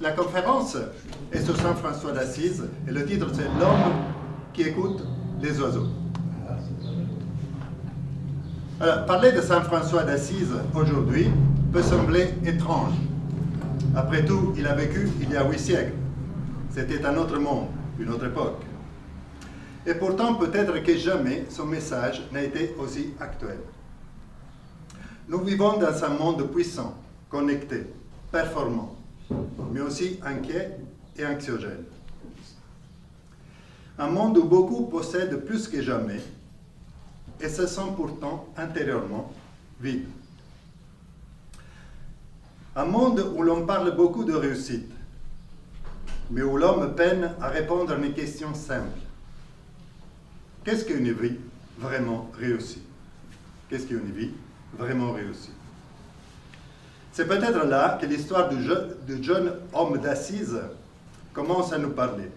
La conférence est sur Saint François d'Assise et le titre c'est L'homme qui écoute les oiseaux. Alors, parler de Saint François d'Assise aujourd'hui peut sembler étrange. Après tout, il a vécu il y a 8 siècles. C'était un autre monde, une autre époque. Et pourtant, peut-être que jamais son message n'a été aussi actuel. Nous vivons dans un monde puissant, connecté, performant, mais aussi inquiet et anxiogène. Un monde où beaucoup possèdent plus que jamais et se sentent pourtant intérieurement vides. Un monde où l'on parle beaucoup de réussite, mais où l'homme peine à répondre à une question simple. Qu'est-ce qu'une vie vraiment réussie? Qu'est-ce qu'une vie vraiment réussie? C'est peut-être là que l'histoire du jeune homme d'Assise commence à nous parler.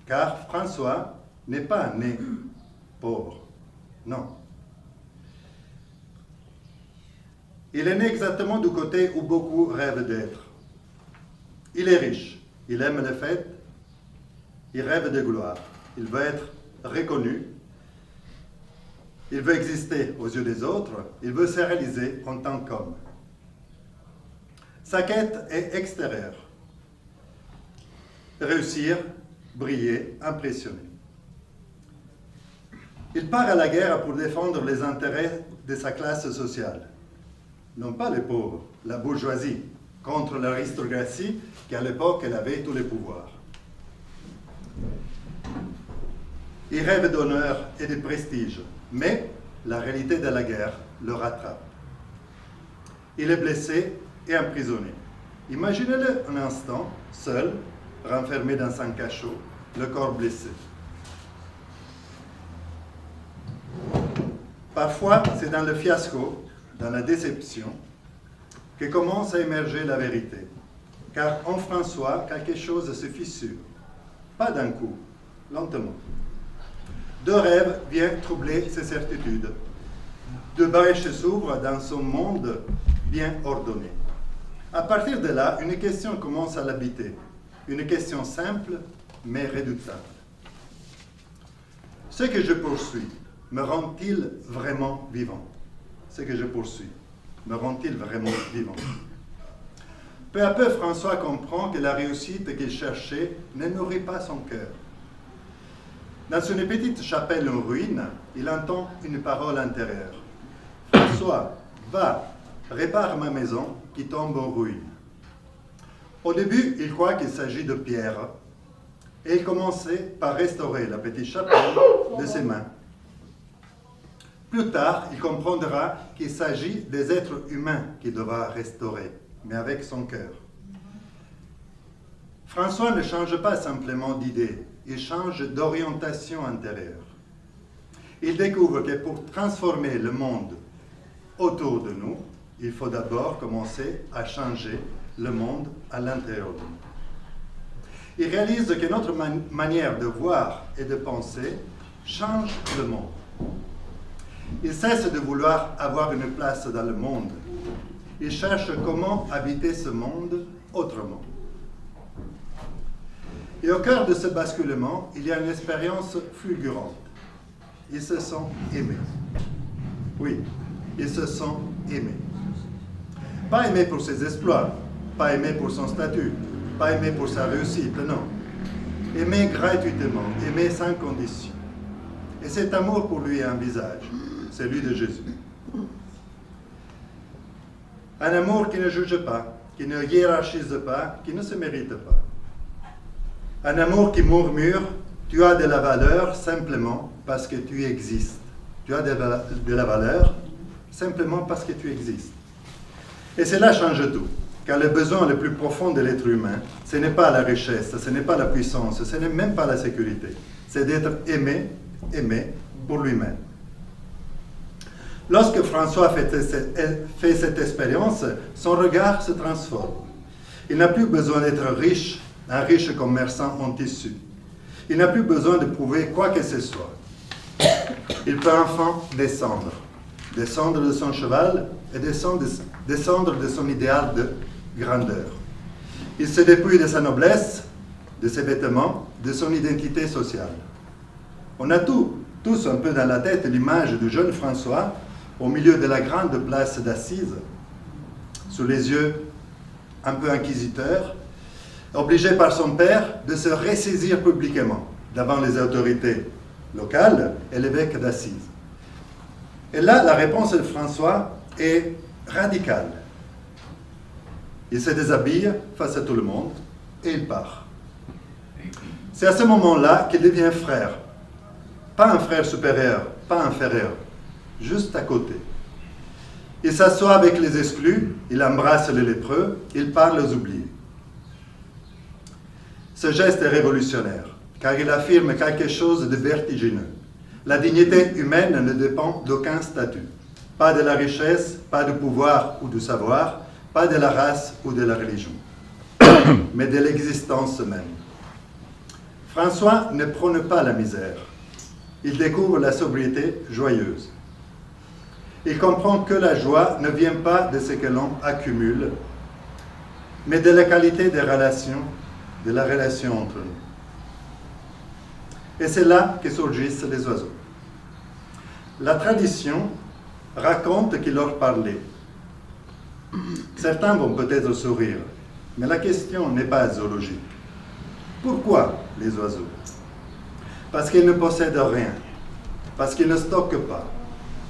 Car François n'est pas né pauvre, non. Il est né exactement du côté où beaucoup rêvent d'être. Il est riche, il aime les fêtes, il rêve de gloire, il veut être reconnu, il veut exister aux yeux des autres, il veut se réaliser en tant qu'homme. Sa quête est extérieure. Réussir, briller, impressionner. Il part à la guerre pour défendre les intérêts de sa classe sociale. Non pas les pauvres, la bourgeoisie, contre l'aristocratie qui à l'époque elle avait tous les pouvoirs. Il rêve d'honneur et de prestige, mais la réalité de la guerre le rattrape. Il est blessé et emprisonné. Imaginez-le un instant, seul, renfermé dans un cachot, le corps blessé. Parfois, c'est dans le fiasco, dans la déception, que commence à émerger la vérité. Car en François, quelque chose se fissure. Pas d'un coup, lentement. Deux rêves viennent troubler ses certitudes. Deux brèches s'ouvrent dans son monde bien ordonné. À partir de là, une question commence à l'habiter. Une question simple, mais redoutable. Ce que je poursuis me rend-il vraiment vivant? Ce que je poursuis me rend-il vraiment vivant? Peu à peu, François comprend que la réussite qu'il cherchait ne nourrit pas son cœur. Dans une petite chapelle en ruine, il entend une parole intérieure. « François, va, répare ma maison qui tombe en ruine. » Au début, il croit qu'il s'agit de pierre, et il commençait par restaurer la petite chapelle de ses mains. Plus tard, il comprendra qu'il s'agit des êtres humains qu'il devra restaurer, mais avec son cœur. François ne change pas simplement d'idée, il change d'orientation intérieure. Il découvre que pour transformer le monde autour de nous, il faut d'abord commencer à changer le monde à l'intérieur de nous. Il réalise que notre manière de voir et de penser change le monde. Il cesse de vouloir avoir une place dans le monde. Il cherche comment habiter ce monde autrement. Et au cœur de ce basculement, il y a une expérience fulgurante. Il se sent aimé. Oui, il se sent aimé. Pas aimé pour ses exploits, pas aimé pour son statut, pas aimé pour sa réussite, non. Aimé gratuitement, aimé sans condition. Et cet amour pour lui a un visage, celui de Jésus. Un amour qui ne juge pas, qui ne hiérarchise pas, qui ne se mérite pas. Un amour qui murmure, tu as de la valeur simplement parce que tu existes. Tu as de la valeur simplement parce que tu existes. Et cela change tout, car le besoin le plus profond de l'être humain, ce n'est pas la richesse, ce n'est pas la puissance, ce n'est même pas la sécurité. C'est d'être aimé, aimé pour lui-même. Lorsque François fait cette expérience, son regard se transforme. Il n'a plus besoin d'être riche, un riche commerçant en tissu. Il n'a plus besoin de prouver quoi que ce soit. Il peut enfin descendre de son cheval et descendre de son idéal de grandeur. Il se dépouille de sa noblesse, de ses vêtements, de son identité sociale. On a tous un peu dans la tête l'image du jeune François au milieu de la grande place d'Assise, sous les yeux un peu inquisiteurs, obligé par son père de se ressaisir publiquement devant les autorités locales et l'évêque d'Assise. Et là, la réponse de François est radicale. Il se déshabille face à tout le monde et il part. C'est à ce moment-là qu'il devient frère. Pas un frère supérieur, pas inférieur, juste à côté. Il s'assoit avec les exclus, il embrasse les lépreux, il parle aux oubliés. Ce geste est révolutionnaire, car il affirme quelque chose de vertigineux. La dignité humaine ne dépend d'aucun statut. Pas de la richesse, pas du pouvoir ou du savoir, pas de la race ou de la religion, mais de l'existence même. François ne prône pas la misère. Il découvre la sobriété joyeuse. Il comprend que la joie ne vient pas de ce que l'on accumule, mais de la qualité des relations, de la relation entre nous. Et c'est là que surgissent les oiseaux. La tradition raconte qu'il leur parlait. Certains vont peut-être sourire, mais la question n'est pas zoologique. Pourquoi les oiseaux? Parce qu'ils ne possèdent rien, parce qu'ils ne stockent pas,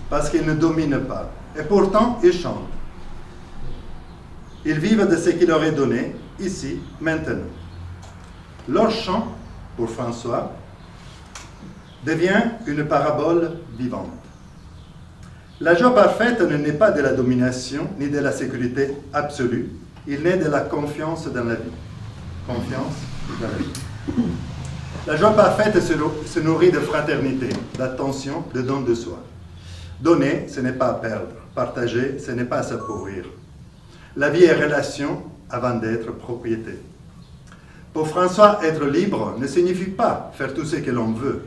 parce qu'ils ne dominent pas. Et pourtant, ils chantent. Ils vivent de ce qu'il leur est donné, ici, maintenant. Leur chant, pour François, devient une parabole vivante. La joie parfaite ne naît pas de la domination ni de la sécurité absolue, il naît de la confiance dans la vie. Confiance dans la vie. La joie parfaite se nourrit de fraternité, d'attention, de don de soi. Donner, ce n'est pas perdre. Partager, ce n'est pas s'appauvrir. La vie est relation avant d'être propriété. Pour François, être libre ne signifie pas faire tout ce que l'on veut.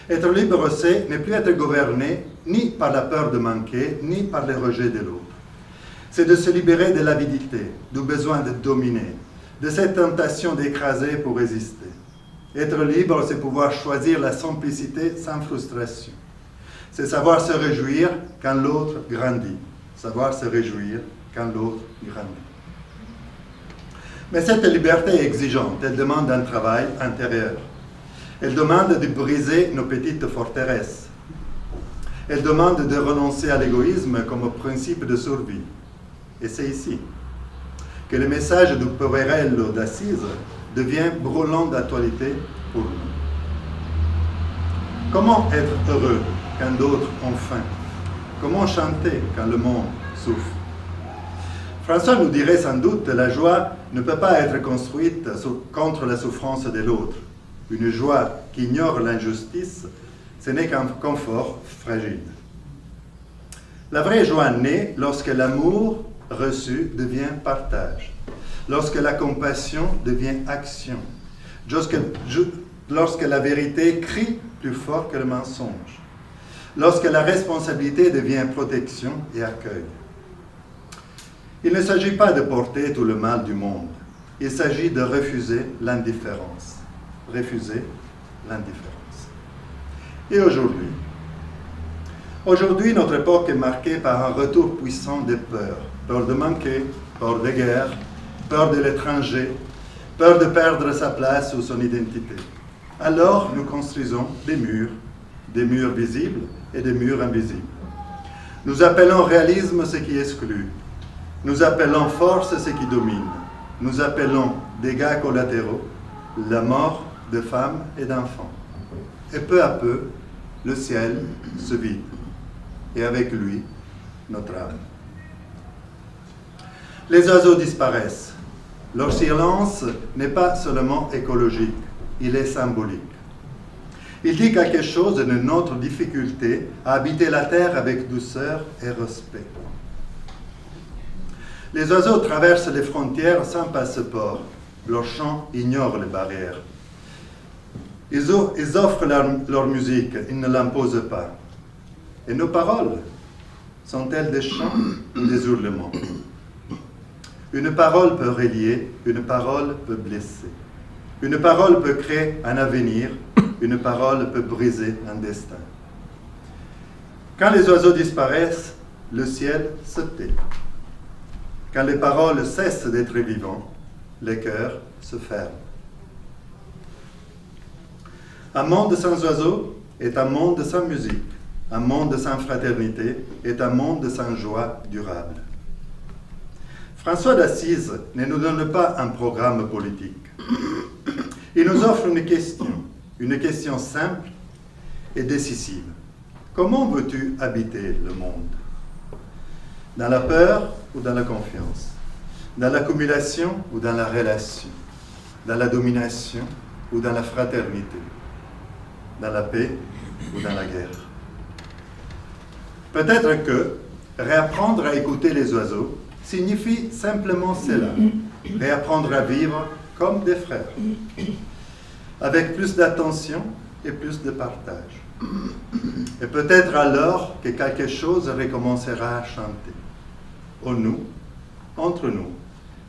Être libre, c'est ne plus être gouverné ni par la peur de manquer, ni par le rejet de l'autre. C'est de se libérer de l'avidité, du besoin de dominer, de cette tentation d'écraser pour résister. Être libre, c'est pouvoir choisir la simplicité sans frustration. C'est savoir se réjouir quand l'autre grandit. Savoir se réjouir quand l'autre grandit. Mais cette liberté est exigeante. Elle demande un travail intérieur. Elle demande de briser nos petites forteresses. Elle demande de renoncer à l'égoïsme comme principe de survie. Et c'est ici que le message du Poverello d'Assise devient brûlant d'actualité pour nous. Comment être heureux quand d'autres ont faim? Comment chanter quand le monde souffre? François nous dirait sans doute que la joie ne peut pas être construite contre la souffrance de l'autre. Une joie qui ignore l'injustice, ce n'est qu'un confort fragile. La vraie joie naît lorsque l'amour reçu devient partage, lorsque la compassion devient action, lorsque la vérité crie plus fort que le mensonge, lorsque la responsabilité devient protection et accueil. Il ne s'agit pas de porter tout le mal du monde, il s'agit de refuser l'indifférence. Refuser l'indifférence. Et aujourd'hui, notre époque est marquée par un retour puissant des peurs. Peur de manquer, peur de guerre, peur de l'étranger, peur de perdre sa place ou son identité. Alors, nous construisons des murs visibles et des murs invisibles. Nous appelons réalisme ce qui exclut. Nous appelons force ce qui domine. Nous appelons dégâts collatéraux, la mort de femmes et d'enfants. Et peu à peu, le ciel se vide. Et avec lui, notre âme. Les oiseaux disparaissent. Leur silence n'est pas seulement écologique, il est symbolique. Il dit quelque chose de notre difficulté à habiter la terre avec douceur et respect. Les oiseaux traversent les frontières sans passeport. Leur chant ignore les barrières. Ils offrent leur musique, ils ne l'imposent pas. Et nos paroles, sont-elles des chants ou des hurlements? Une parole peut relier, une parole peut blesser. Une parole peut créer un avenir, une parole peut briser un destin. Quand les oiseaux disparaissent, le ciel se tait. Quand les paroles cessent d'être vivantes, les cœurs se ferment. Un monde sans oiseaux est un monde sans musique. Un monde sans fraternité est un monde sans joie durable. François d'Assise ne nous donne pas un programme politique. Il nous offre une question simple et décisive. Comment veux-tu habiter le monde? Dans la peur ou dans la confiance? Dans l'accumulation ou dans la relation? Dans la domination ou dans la fraternité? Dans la paix ou dans la guerre? Peut-être que réapprendre à écouter les oiseaux signifie simplement cela, réapprendre à vivre comme des frères, avec plus d'attention et plus de partage. Et peut-être alors que quelque chose recommencera à chanter, en nous, entre nous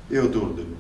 et autour de nous.